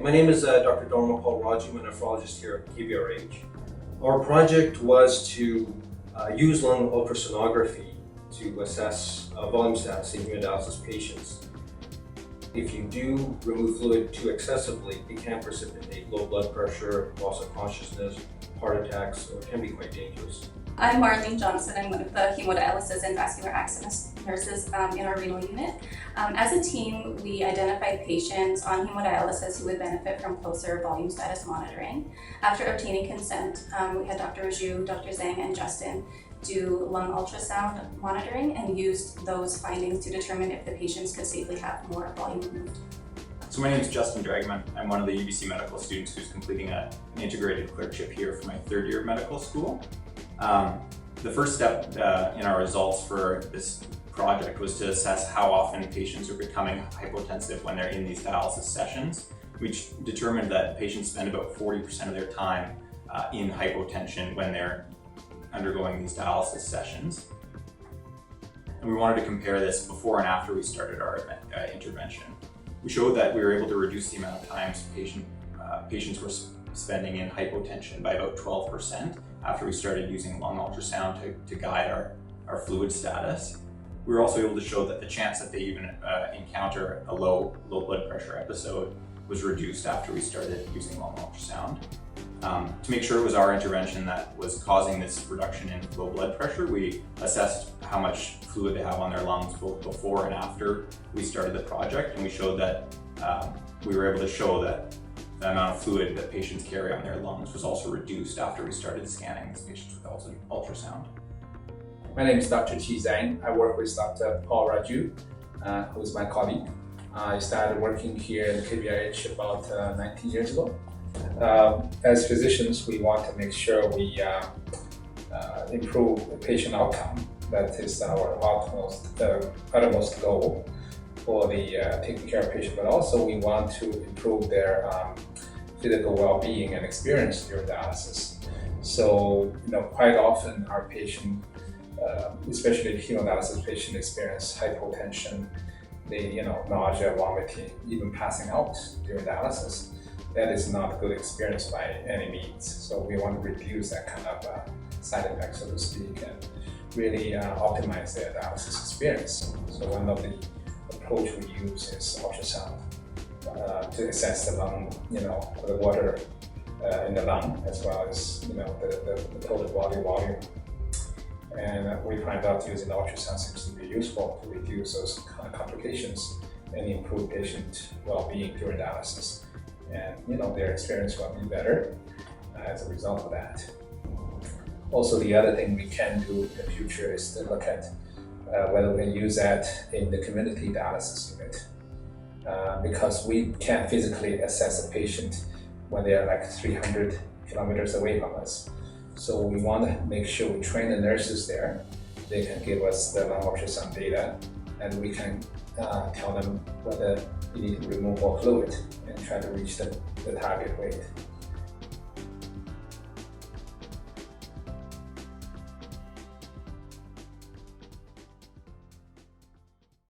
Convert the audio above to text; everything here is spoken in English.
My name is Dr. DharmaPaul Raju. I'm a nephrologist here at KBRH. Our project was to use lung ultrasonography to assess volume status in hemodialysis patients. If you do remove fluid too excessively, it can precipitate low blood pressure, loss of consciousness, heart attacks, or it can be quite dangerous. I'm Marlene Johnson. I'm one of the Hemodialysis and Vascular Access Nurses in our renal unit. As a team, we identified patients on hemodialysis who would benefit from closer volume status monitoring. After obtaining consent, we had Dr. Raju, Dr. Zhang, and Justin do lung ultrasound monitoring and used those findings to determine if the patients could safely have more volume removed. So my name is Justin Dragoman. I'm one of the UBC Medical Students who's completing an integrated clerkship here for my third year of medical school. The first step in our results for this project was to assess how often patients are becoming hypotensive when they're in these dialysis sessions. We determined that patients spend about 40% of their time in hypotension when they're undergoing these dialysis sessions. And we wanted to compare this before and after we started our intervention. We showed that we were able to reduce the amount of times patients were spending in hypotension by about 12% after we started using lung ultrasound to guide our fluid status. We were also able to show that the chance that they even encounter a low blood pressure episode was reduced after we started using lung ultrasound. To make sure it was our intervention that was causing this reduction in low blood pressure, we assessed how much fluid they have on their lungs both before and after we started the project, and we showed that we were able to show that the amount of fluid that patients carry on their lungs was also reduced after we started scanning these patients with ultrasound. My name is Dr. Zhang. I work with Dr. Paul Raju, who is my colleague. I started working here in KBRH about 19 years ago. As physicians, we want to make sure we improve the patient outcome. That is our uttermost goal for the taking care of patients, but also we want to improve their physical well-being and experience during dialysis. So, quite often our patient, especially hemodialysis patient, experience hypotension, nausea, vomiting, even passing out during dialysis. That is not a good experience by any means. So we want to reduce that kind of side effects, so to speak, and really optimize their dialysis experience. So one of the approach we use is ultrasound to assess the lung, the water in the lung, as well as the total body volume. And we find out using ultrasound seems to be useful to reduce those kind of complications and improve patient well-being during dialysis. And their experience will be better as a result of that. Also, the other thing we can do in the future is to look at whether we can use that in the community dialysis unit, because we can't physically assess a patient when they are like 300 kilometers away from us. So we want to make sure we train the nurses there. They can give us the lung ultrasound data, and we can tell them whether you need to remove more fluid and try to reach the target weight.